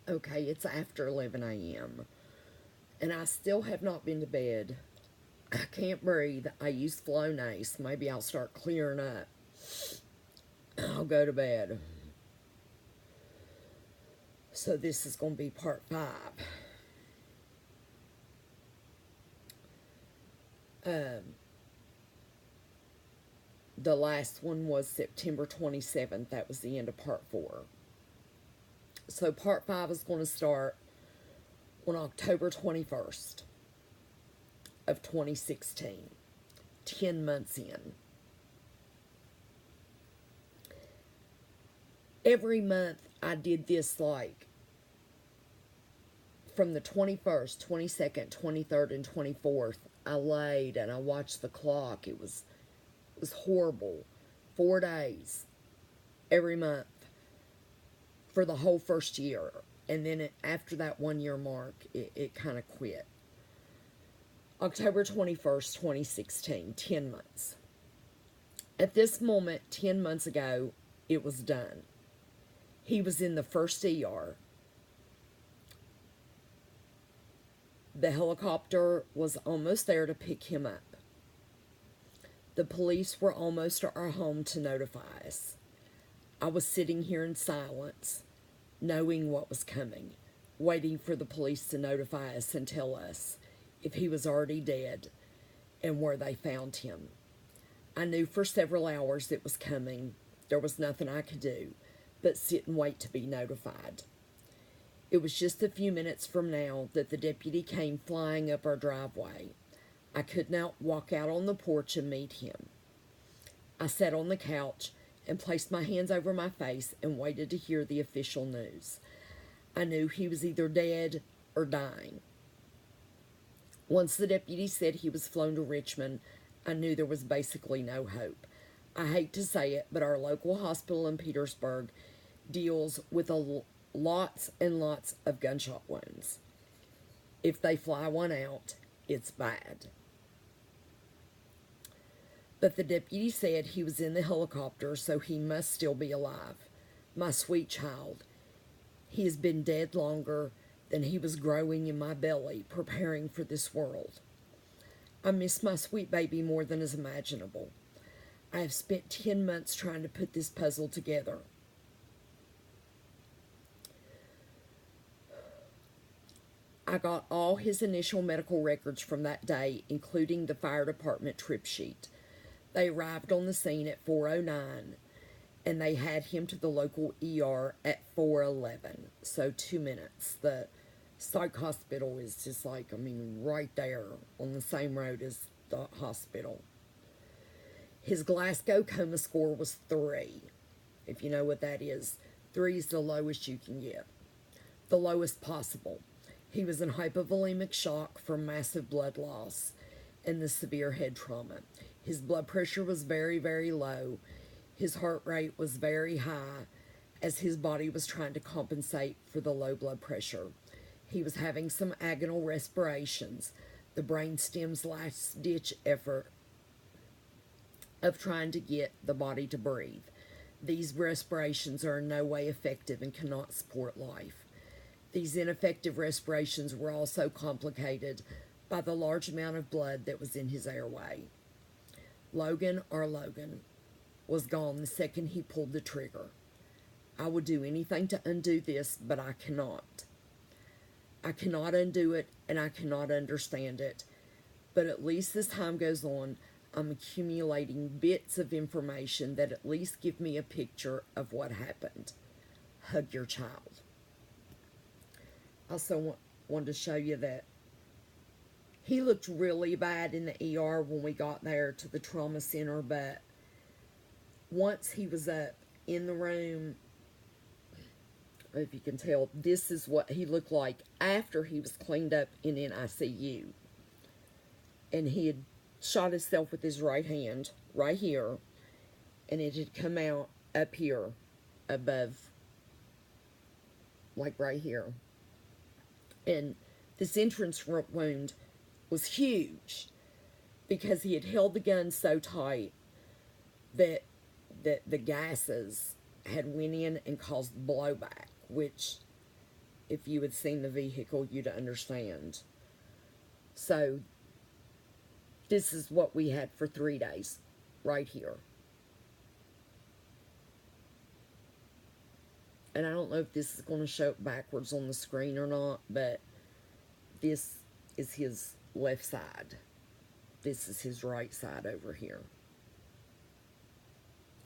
Okay, it's after 11 a.m. and I still have not been to bed. I can't breathe. I use Flonase. Maybe I'll start clearing up. I'll go to bed. So this is going to be part 5. Um, the last one was September 27th. That was the end of part 4. So part 5 is going to start on October 21st of 2016, 10 months in. Every month I did this, like from the 21st, 22nd, 23rd, and 24th. I laid and I watched the clock. It was horrible. 4 days every month for the whole first year. And then after that 1 year mark, it kind of quit. October 21st, 2016, 10 months. At this moment, 10 months ago, it was done. He was in the first ER. The helicopter was almost there to pick him up. The police were almost at our home to notify us. I was sitting here in silence, knowing what was coming, waiting for the police to notify us and tell us if he was already dead and where they found him. I knew for several hours it was coming. There was nothing I could do but sit and wait to be notified. It was just a few minutes from now that the deputy came flying up our driveway. I could not walk out on the porch and meet him. I sat on the couch and placed my hands over my face and waited to hear the official news. I knew he was either dead or dying. Once the deputy said he was flown to Richmond, I knew there was basically no hope. I hate to say it, but our local hospital in Petersburg deals with lots and lots of gunshot wounds. If they fly one out, it's bad. But the deputy said he was in the helicopter, so he must still be alive. My sweet child. He has been dead longer than he was growing in my belly, preparing for this world. I miss my sweet baby more than is imaginable. I have spent 10 months trying to put this puzzle together. I got all his initial medical records from that day, including the fire department trip sheet. They arrived on the scene at 4:09, and they had him to the local ER at 4:11, so 2 minutes. The psych hospital is just like, right there on the same road as the hospital. His Glasgow coma score was 3, if you know what that is. 3 is the lowest you can get, the lowest possible. He was in hypovolemic shock from massive blood loss and the severe head trauma. His blood pressure was very, very low. His heart rate was very high as his body was trying to compensate for the low blood pressure. He was having some agonal respirations, the brainstem's last-ditch effort of trying to get the body to breathe. These respirations are in no way effective and cannot support life. These ineffective respirations were also complicated by the large amount of blood that was in his airway. Logan was gone the second he pulled the trigger. I would do anything to undo this, but I cannot. I cannot undo it, and I cannot understand it. But at least as time goes on, I'm accumulating bits of information that at least give me a picture of what happened. Hug your child. I also wanted to show you that he looked really bad in the ER when we got there to the trauma center, but once he was up in the room, if you can tell, this is what he looked like after he was cleaned up in NICU. And he had shot himself with his right hand, right here, and it had come out up here above, like right here. And this entrance wound was huge because he had held the gun so tight that the gases had went in and caused blowback, which If you had seen the vehicle, you'd understand. So, this is what we had for 3 days, right here. And I don't know if this is going to show up backwards on the screen or not, but this is his left side. This is his right side over here.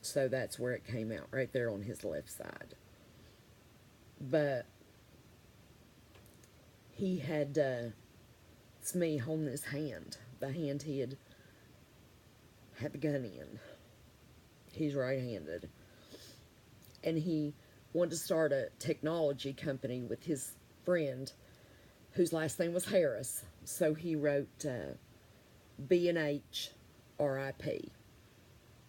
So that's where it came out, right there on his left side. But he had, it's me holding his hand, the hand he had the gun in. He's right-handed. And he wanted to start a technology company with his friend, whose last name was Harris. So he wrote B&H RIP.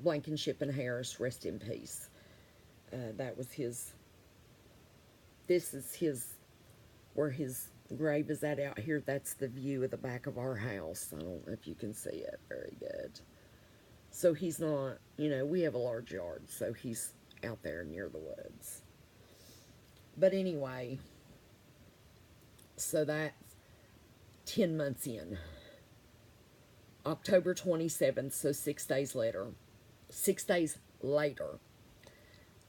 Blankenship and Harris, rest in peace. That was his, this is his, where his grave is at out here. That's the view of the back of our house. I don't know if you can see it very good. So he's not, you know, we have a large yard, so he's out there near the woods. But anyway, so that's 10 months in. October 27th, so 6 days later. 6 days later,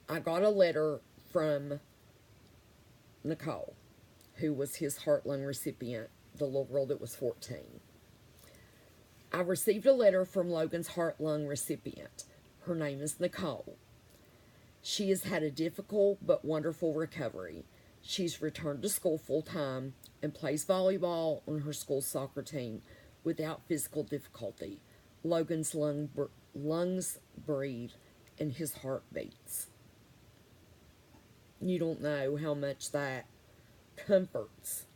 I got a letter from Nicole, who was his heart-lung recipient, the little girl that was 14. I received a letter from Logan's heart-lung recipient. Her name is Nicole. She has had a difficult but wonderful recovery. She's returned to school full-time and plays volleyball on her school soccer team without physical difficulty. Logan's lungs breathe and his heart beats. You don't know how much that comforts.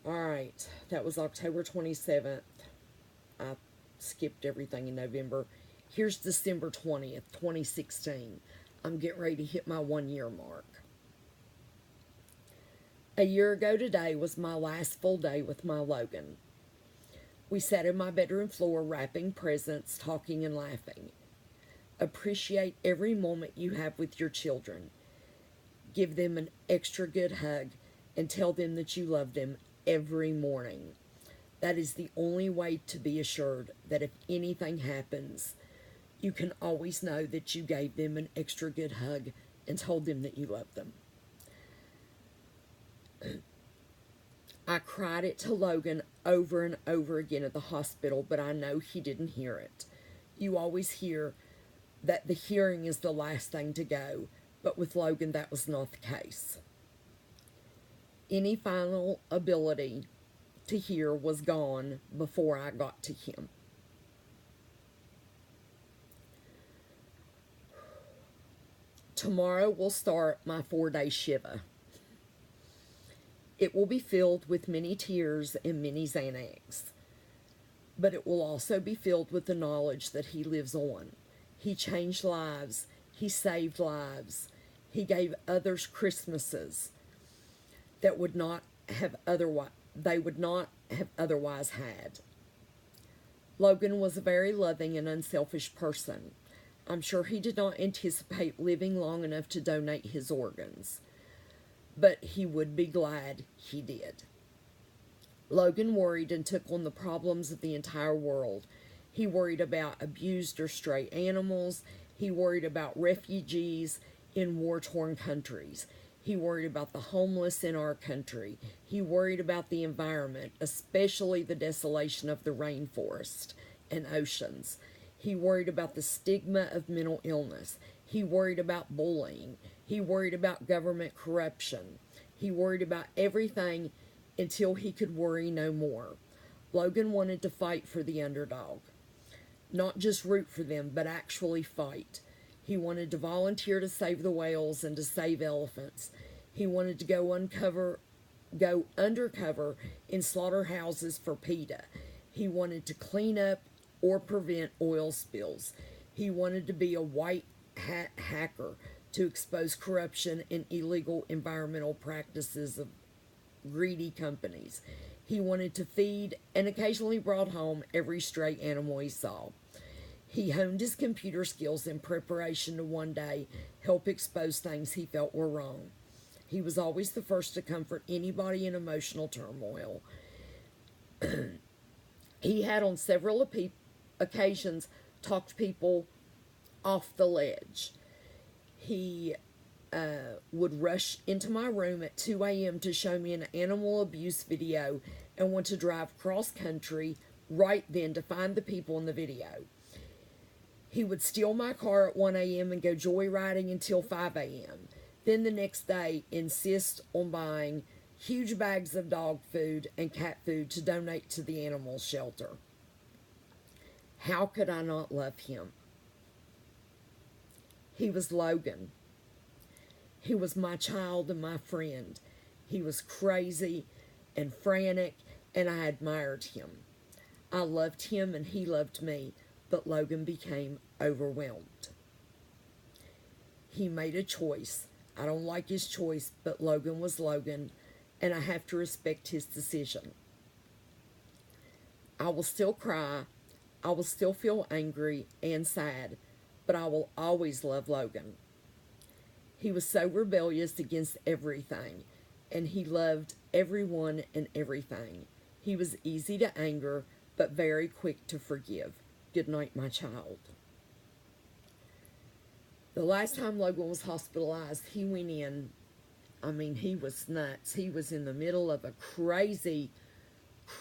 Alright, that was October 27th. I skipped everything in November. Here's December 20th, 2016. I'm getting ready to hit my 1-year mark. A year ago today was my last full day with my Logan. We sat in my bedroom floor wrapping presents, talking and laughing. Appreciate every moment you have with your children. Give them an extra good hug and tell them that you love them every morning. That is the only way to be assured that if anything happens, you can always know that you gave them an extra good hug and told them that you love them. I cried it to Logan over and over again at the hospital, but I know he didn't hear it. You always hear that the hearing is the last thing to go, but with Logan that was not the case. Any final ability to hear was gone before I got to him. Tomorrow will start my 4-day Shiva. It will be filled with many tears and many Xanax, but it will also be filled with the knowledge that he lives on. He changed lives. He saved lives. He gave others Christmases that would not have they would not have otherwise had. Logan was a very loving and unselfish person. I'm sure he did not anticipate living long enough to donate his organs, but he would be glad he did. Logan worried and took on the problems of the entire world. He worried about abused or stray animals. He worried about refugees in war-torn countries. He worried about the homeless in our country. He worried about the environment, especially the desolation of the rainforest and oceans. He worried about the stigma of mental illness. He worried about bullying. He worried about government corruption. He worried about everything until he could worry no more. Logan wanted to fight for the underdog. Not just root for them, but actually fight. He wanted to volunteer to save the whales and to save elephants. He wanted to go undercover in slaughterhouses for PETA. He wanted to clean up or prevent oil spills. He wanted to be a white hat hacker to expose corruption and illegal environmental practices of greedy companies. He wanted to feed and occasionally brought home every stray animal he saw. He honed his computer skills in preparation to one day help expose things he felt were wrong. He was always the first to comfort anybody in emotional turmoil. He had on several occasions talked people off the ledge. He would rush into my room at 2 a.m. to show me an animal abuse video and want to drive cross country right then to find the people in the video. He would steal my car at 1 a.m. and go joyriding until 5 a.m. Then the next day insist on buying huge bags of dog food and cat food to donate to the animal shelter. How could I not love him? He was Logan. He was my child and my friend. He was crazy and frantic, and I admired him. I loved him and he loved me, but Logan became overwhelmed. He made a choice. I don't like his choice, but Logan was Logan, and I have to respect his decision. I will still cry. I will still feel angry and sad, but I will always love Logan. He was so rebellious against everything, and he loved everyone and everything. He was easy to anger, but very quick to forgive. Good night, my child. The last time Logan was hospitalized, he went in. I mean, he was nuts. He was in the middle of a crazy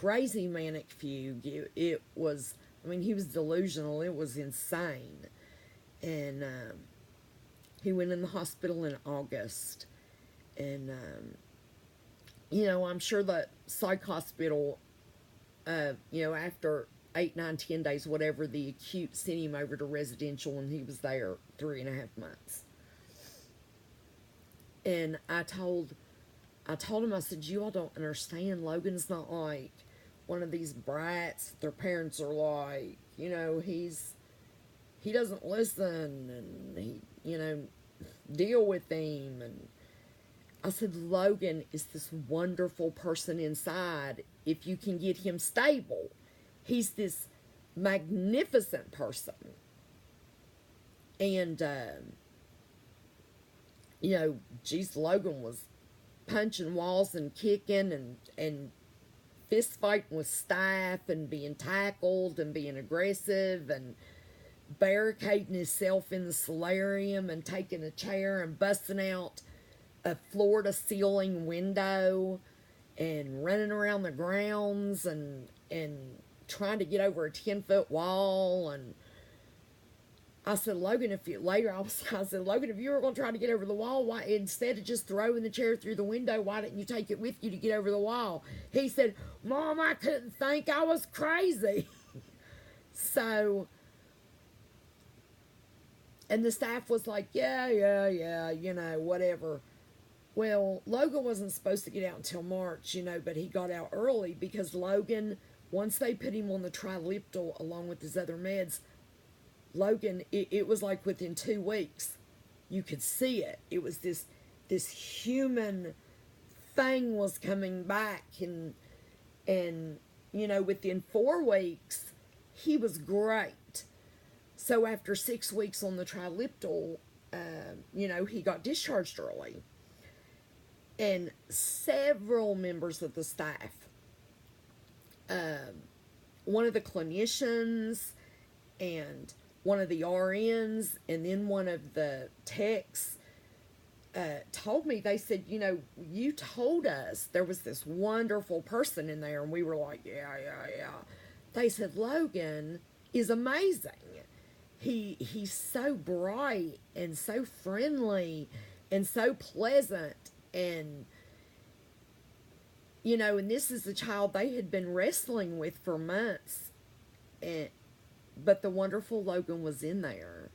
manic fugue. It was, I mean, he was delusional. It was insane. And he went in the hospital in August. And, you know, I'm sure the psych hospital, you know, after 8, 9, 10 days, whatever, the acute sent him over to residential, and he was there 3.5 months. And I told him, I said, you all don't understand. Logan's not like one of these brats their parents are like, you know, he doesn't listen, and he, you know, deal with him. And I said, Logan is this wonderful person inside if you can get him stable. He's this magnificent person. And, you know, geez, Logan was punching walls and kicking and fist fighting with staff and being tackled and being aggressive and barricading himself in the solarium and taking a chair and busting out a floor-to-ceiling window and running around the grounds and trying to get over a 10-foot wall. And I said, Logan, I said, Logan, if you were going to try to get over the wall, why, instead of just throwing the chair through the window, why didn't you take it with you to get over the wall? He said, Mom, I couldn't think, I was crazy. So, and the staff was like, yeah, you know, whatever. Well, Logan wasn't supposed to get out until March, you know, but he got out early because Logan, once they put him on the Triliptal along with his other meds, Logan, it was like within 2 weeks, you could see it. It was this human thing was coming back, and you know, within 4 weeks, he was great. So after 6 weeks on the Triliptal, you know, he got discharged early. And several members of the staff, one of the clinicians and one of the RNs and then one of the techs told me, they said, you know, you told us there was this wonderful person in there, and we were like, yeah. They said, Logan is amazing. He's so bright and so friendly and so pleasant. And, you know, and this is a child they had been wrestling with for months. But the wonderful Logan was in there.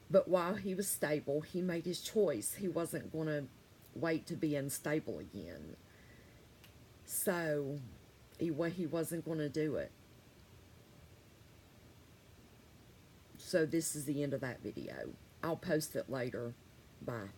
But while he was stable, he made his choice. He wasn't going to wait to be unstable again. So, he wasn't going to do it. So, this is the end of that video. I'll post it later. Bye.